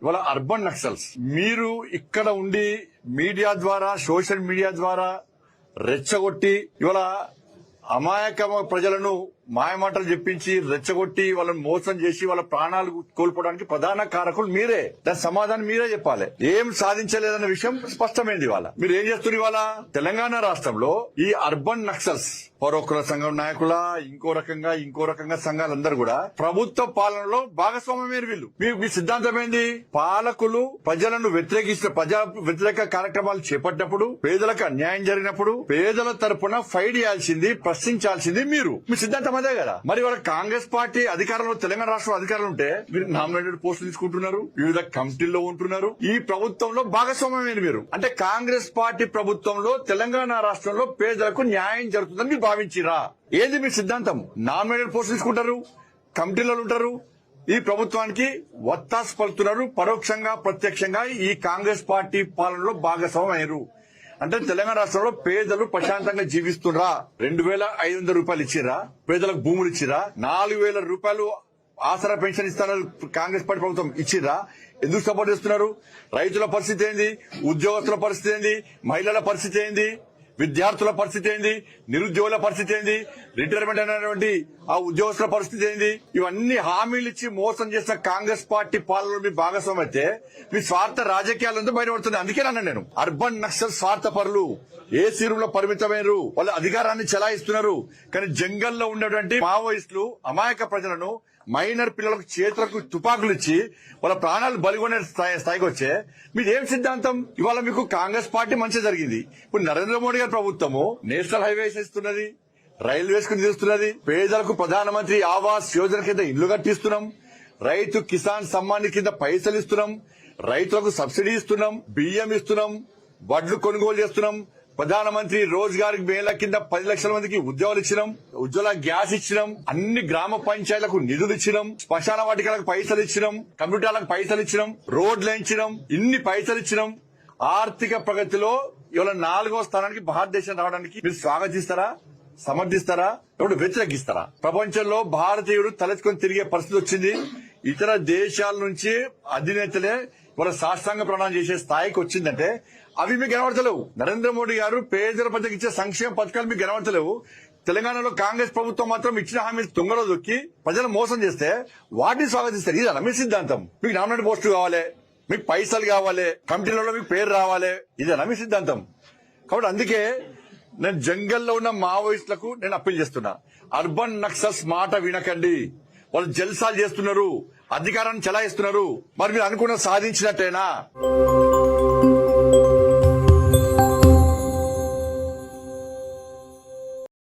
ఇవాళ అర్బన్ నక్సల్స్ మీరు ఇక్కడ ఉండి మీడియా ద్వారా సోషల్ మీడియా ద్వారా రెచ్చగొట్టి ఇవాళ అమాయక ప్రజలను మాయమాటలు చెప్పించి రెచ్చగొట్టి వాళ్ళని మోసం చేసి వాళ్ళ ప్రాణాలు కోల్పోవడానికి ప్రధాన కారకులు మీరే. దాని సమాధానం మీరే చెప్పాలి. ఏం సాధించలేదన్న విషయం స్పష్టమైంది. ఇవాళ మీరు ఏం చేస్తున్నారు? ఇవాళ తెలంగాణ రాష్ట్రంలో ఈ అర్బన్ నక్సల్స్ పరోకుల సంఘం నాయకుల ఇంకో రకంగా సంఘాలందరూ కూడా ప్రభుత్వ పాలనలో భాగస్వామ్యమైన వీళ్ళు. మీ సిద్ధాంతం ఏంది? పాలకులు ప్రజలను ప్రజా వ్యతిరేక కార్యక్రమాలు చేపట్టినప్పుడు, పేదలకు అన్యాయం జరిగినప్పుడు పేదల తరపున ఫైట్ చేయాల్సింది, ప్రశ్నించాల్సింది మీరు. మీ సిద్ధాంతం అదే కదా. మరి వాళ్ళ కాంగ్రెస్ పార్టీ అధికారంలో, తెలంగాణ రాష్ట్రంలో అధికారంలో ఉంటే మీరు నామినేటెడ్ పోస్టులు తీసుకుంటున్నారు, వివిధ కమిటీల్లో ఉంటున్నారు. ఈ ప్రభుత్వంలో భాగస్వామ్యమైన మీరు. అంటే కాంగ్రెస్ పార్టీ ప్రభుత్వంలో తెలంగాణ రాష్ట్రంలో పేదలకు న్యాయం జరుగుతుందని మీరు భావించిరా? ఏది మీ సిద్ధాంతం? నామినేటెడ్ పోస్టులు తీసుకుంటారు, కమిటీలలో ఉంటారు, ఈ ప్రభుత్వానికి వత్తాసు పలుకుతున్నారు. పరోక్షంగా ప్రత్యక్షంగా ఈ కాంగ్రెస్ పార్టీ పాలనలో భాగస్వామ్యం. అంటే తెలంగాణ రాష్ట్రంలో పేదలు ప్రశాంతంగా జీవిస్తున్నా? 2,500 రూపాయలు ఇచ్చిరా? పేదలకు భూములు ఇచ్చిరా? 4,000 రూపాయలు ఆసరా పెన్షన్ ఇస్తారని కాంగ్రెస్ పార్టీ ప్రభుత్వం ఇచ్చిరా? ఎందుకు సపోర్ట్ చేస్తున్నారు? రైతుల పరిస్థితి ఏంది? ఉద్యోగస్తుల పరిస్థితి ఏంది? మహిళల పరిస్థితి ఏంది? విద్యార్థుల పరిస్థితి ఏంది? నిరుద్యోగుల పరిస్థితి ఏంది? రిటైర్మెంట్ అయినటువంటి ఆ ఉద్యోగస్తుల పరిస్థితి ఏంది? ఇవన్నీ హామీలు ఇచ్చి మోసం చేసిన కాంగ్రెస్ పార్టీ పాలనలో మీ భాగస్వామ్యం అయితే మీ స్వార్థ రాజకీయాలంతా బయటపడుతుంది. అందుకే నేను అర్బన్ నక్సల్ స్వార్థ పరులు ఏసీ రూమ్ లో పరిమితమైనరు, వాళ్ళ అధికారాన్ని చెలాయిస్తున్నారు. కానీ జంగల్లో ఉన్నటువంటి మావోయిస్టులు అమాయక ప్రజలను, మైనర్ పిల్లలకు చేతులకు తుపాకులు ఇచ్చి వాళ్ళ ప్రాణాలు బలిగొనే స్థాయికి వచ్చే మీదేం సిద్ధాంతం? ఇవాళ మీకు కాంగ్రెస్ పార్టీ మంచి జరిగింది. ఇప్పుడు నరేంద్ర మోడీ గారి ప్రభుత్వము నేషనల్ హైవేస్ ఇస్తున్నది, రైల్వేస్ కు నిలుస్తున్నది, పేదలకు ప్రధానమంత్రి ఆవాస్ యోజన కింద ఇల్లు కట్టిస్తున్నాం, రైతు కిసాన్ సమ్మాన్ కింద పైసలు ఇస్తున్నాం, రైతులకు సబ్సిడీ ఇస్తున్నాం, బియ్యం ఇస్తున్నాం, వడ్లు కొనుగోలు చేస్తున్నాం, ప్రధానమంత్రి రోజ్గార్ మేళ కింద 10 లక్షల మందికి ఉద్యోగాలు ఇచ్చినాం, ఉజ్వల గ్యాస్ ఇచ్చినాం, అన్ని గ్రామ పంచాయతీలకు నిధులు ఇచ్చినాం, శ్మశాన వాటికలకు పైసలు ఇచ్చినాం, కంప్యూటర్లకు పైసలు ఇచ్చినాం, రోడ్లు వేయించినాం, ఇన్ని పైసలు ఇచ్చినాం. ఆర్థిక ప్రగతిలో ఇవాళ 4వ స్థానానికి భారతదేశం రావడానికి మీరు స్వాగతిస్తారా, సమర్థిస్తారా, ఇప్పుడు వ్యతిరేకిస్తారా? ప్రపంచంలో భారతీయుడు తలెత్తుకొని తిరిగే పరిస్థితి వచ్చింది. ఇతర దేశాల నుంచి అధినేతలే వాళ్ళ సాష్టాంగ ప్రణాళం చేసే స్థాయికి వచ్చిందంటే అవి మీకు కనబడతలేవు. నరేంద్ర మోడీ గారు పేదల ప్రజలకు ఇచ్చే సంక్షేమ పథకాలు మీకు కనబడతలేవు. తెలంగాణలో కాంగ్రెస్ ప్రభుత్వం మాత్రం ఇచ్చిన హామీలు తొంగలో దొక్కి ప్రజలు మోసం చేస్తే వాటిని స్వాగతిస్తారు. ఇదా మీ సిద్ధాంతం? మీకు నామినేట్ పోస్టు కావాలి, మీకు పైసలు కావాలి, కమిటీలలో మీకు పేరు రావాలి, ఇదేనా మీ సిద్ధాంతం? కాబట్టి అందుకే నేను జంగల్లో ఉన్న మావోయిస్టులకు నేను అప్పీల్ చేస్తున్నా, అర్బన్ నక్సల్స్ మాట వినకండి. వాళ్ళు జల్సాలు చేస్తున్నారు, అధికారాన్ని చెలాయిస్తున్నారు. మరి మీరు అనుకున్న సాధించినట్టేనా?